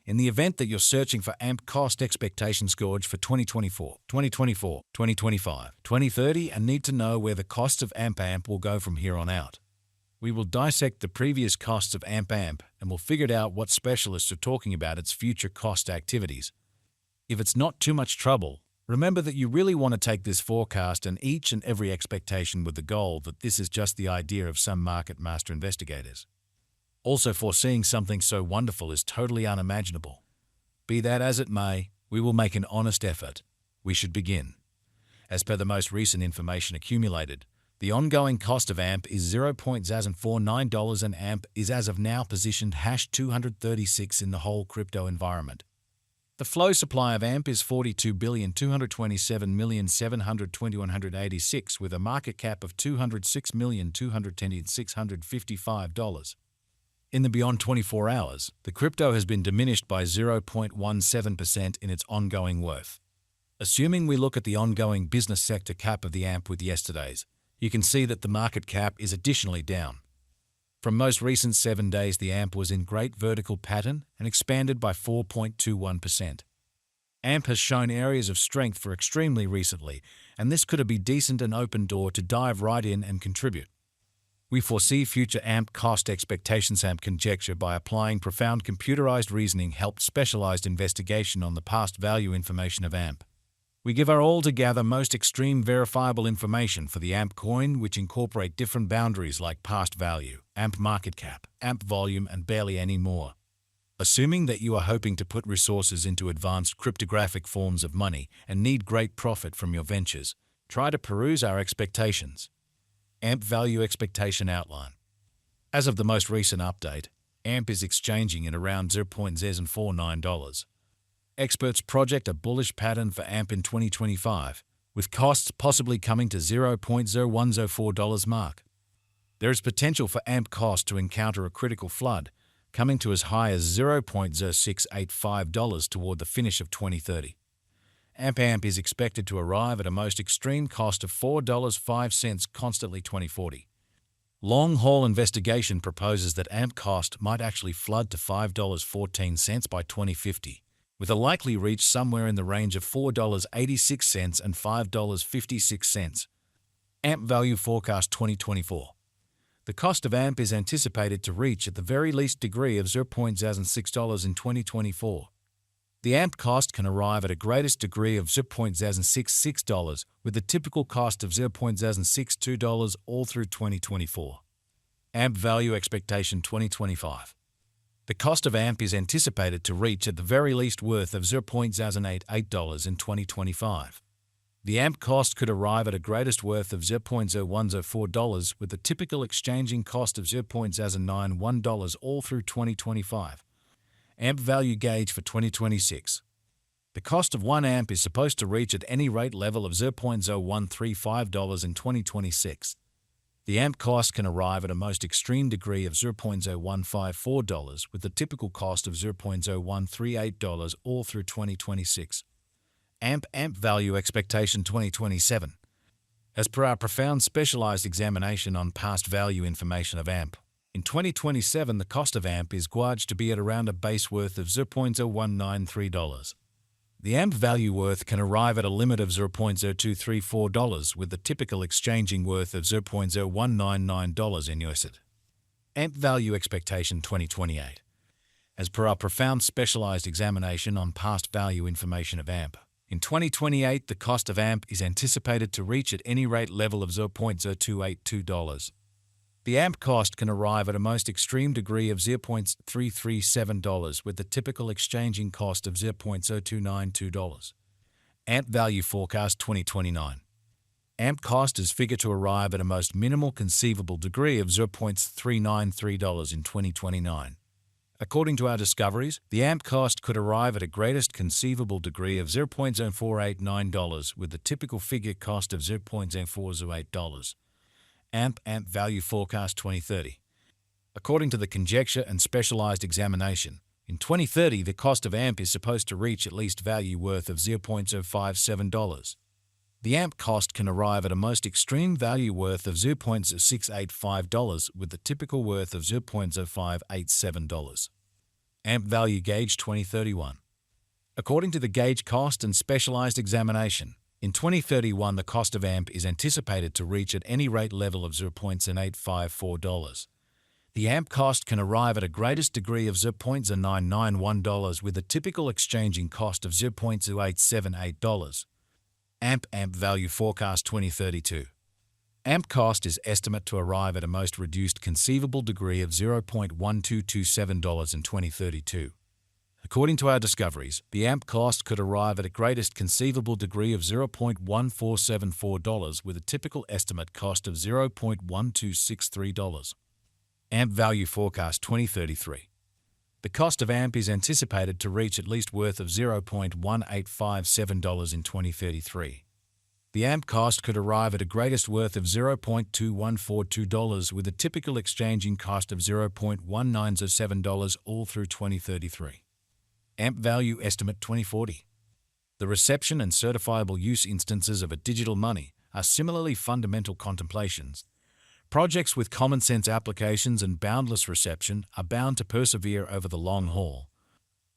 In the event that you're searching for AMP cost expectations gauge for 2024, 2024, 2025, 2030 and need to know where the costs of AMP will go from here on out, we will dissect the previous costs of AMP and we'll figure out what specialists are talking about its future cost activities. If it's not too much trouble, remember that you really want to take this forecast and each and every expectation with the goal that this is just the idea of some market master investigators. Also, foreseeing something so wonderful is totally unimaginable. Be that as it may, we will make an honest effort. We should begin. As per the most recent information accumulated, the ongoing cost of AMP is $0.049 and AMP is as of now positioned #236 in the whole crypto environment. The flow supply of AMP is 42,227,720,186 with a market cap of $206,210,655. In the beyond 24 hours, the crypto has been diminished by 0.17% in its ongoing worth. Assuming we look at the ongoing business sector cap of the AMP with yesterday's, you can see that the market cap is additionally down. From most recent 7 days, the AMP was in great vertical pattern and expanded by 4.21%. AMP has shown areas of strength for extremely recently, and this could be decent and open door to dive right in and contribute. We foresee future AMP cost expectations. AMP conjecture by applying profound computerized reasoning helped specialized investigation on the past value information of AMP. We give our all-together most extreme verifiable information for the AMP coin, which incorporate different boundaries like past value, AMP market cap, AMP volume, and barely any more. Assuming that you are hoping to put resources into advanced cryptographic forms of money and need great profit from your ventures, try to peruse our expectations. AMP value expectation outline. As of the most recent update, AMP is exchanging at around $0.049. Experts project a bullish pattern for AMP in 2025, with costs possibly coming to $0.0104 mark. There is potential for AMP cost to encounter a critical flood, coming to as high as $0.0685 toward the finish of 2030. AMP is expected to arrive at a most extreme cost of $4.05 constantly 2040. Long-haul investigation proposes that AMP cost might actually flood to $5.14 by 2050, with a likely reach somewhere in the range of $4.86 and $5.56. AMP value forecast 2024. The cost of AMP is anticipated to reach at the very least degree of $0.06 in 2024. The AMP cost can arrive at a greatest degree of $0.066 with the typical cost of $0.062 all through 2024. AMP value expectation 2025. The cost of AMP is anticipated to reach at the very least worth of $0.088 in 2025. The AMP cost could arrive at a greatest worth of $0.0104 with the typical exchanging cost of $0.091 all through 2025. AMP value gauge for 2026. The cost of 1 AMP is supposed to reach at any rate level of $0.0135 in 2026. The AMP cost can arrive at a most extreme degree of $0.0154 with the typical cost of $0.0138 all through 2026. AMP value expectation 2027. As per our profound specialized examination on past value information of AMP, in 2027 the cost of AMP is gauged to be at around a base worth of $0.0193. The AMP value worth can arrive at a limit of $0.0234 with the typical exchanging worth of $0.0199 in USD. AMP value expectation 2028. As per our profound specialized examination on past value information of AMP, in 2028 the cost of AMP is anticipated to reach at any rate level of $0.0282. The AMP cost can arrive at a most extreme degree of $0.337 with the typical exchanging cost of $0.0292. AMP value forecast 2029. AMP cost is figured to arrive at a most minimal conceivable degree of $0.393 in 2029. According to our discoveries, the AMP cost could arrive at a greatest conceivable degree of $0.0489 with the typical figure cost of $0.0408. AMP value forecast 2030. According to the conjecture and specialized examination, in 2030 the cost of AMP is supposed to reach at least value worth of $0.057. The AMP cost can arrive at a most extreme value worth of $0.0685 with the typical worth of $0.0587. AMP Value Gauge 2031. According to the Gauge Cost and Specialized Examination, in 2031 the cost of AMP is anticipated to reach at any rate level of $0.854. The AMP cost can arrive at a greatest degree of $0.991 with a typical exchanging cost of $0.2878. AMP Value Forecast 2032. AMP cost is estimate to arrive at a most reduced conceivable degree of $0.1227 in 2032. According to our discoveries, the AMP cost could arrive at a greatest conceivable degree of $0.1474 with a typical estimate cost of $0.1263. AMP Value Forecast 2033. The cost of AMP is anticipated to reach at least worth of $0.1857 in 2033. The AMP cost could arrive at a greatest worth of $0.2142 with a typical exchanging cost of $0.1907 all through 2033. AMP Value Estimate 2040. The reception and certifiable use instances of a digital money are similarly fundamental contemplations. Projects with common-sense applications and boundless reception are bound to persevere over the long haul.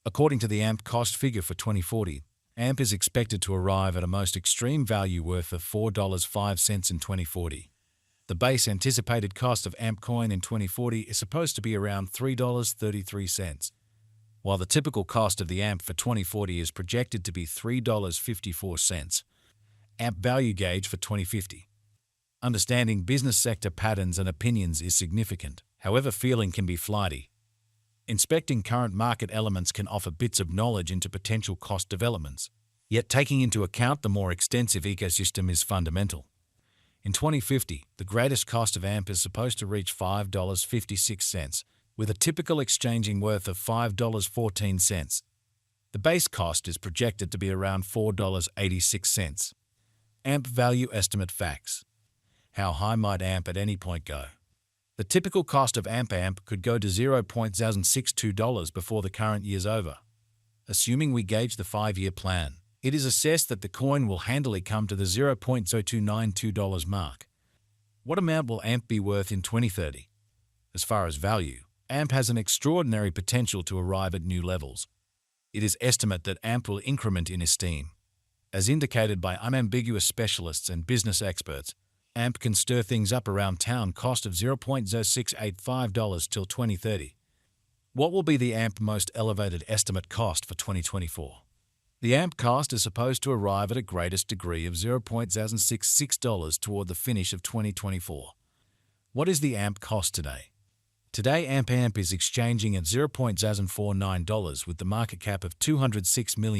According to the AMP cost figure for 2040, AMP is expected to arrive at a most extreme value worth of $4.05 in 2040. The base anticipated cost of AMP coin in 2040 is supposed to be around $3.33, while the typical cost of the AMP for 2040 is projected to be $3.54. AMP Value Gauge for 2050. Understanding business sector patterns and opinions is significant, however feeling can be flighty. Inspecting current market elements can offer bits of knowledge into potential cost developments, yet taking into account the more extensive ecosystem is fundamental. In 2050, the greatest cost of AMP is supposed to reach $5.56, with a typical exchanging worth of $5.14. The base cost is projected to be around $4.86. AMP Value Estimate Facts. How high might AMP at any point go? The typical cost of AMP could go to $0.062 before the current year's over. Assuming we gauge the 5-year plan, it is assessed that the coin will handily come to the $0.0292 mark. What amount will AMP be worth in 2030? As far as value, AMP has an extraordinary potential to arrive at new levels. It is estimated that AMP will increment in esteem. As indicated by unambiguous specialists and business experts, AMP can stir things up around town cost of $0.0685 till 2030. What will be the AMP most elevated estimate cost for 2024? The AMP cost is supposed to arrive at a greatest degree of $0.066 toward the finish of 2024. What is the AMP cost today? Today AMP is exchanging at $0.049 with the market cap of $206 million.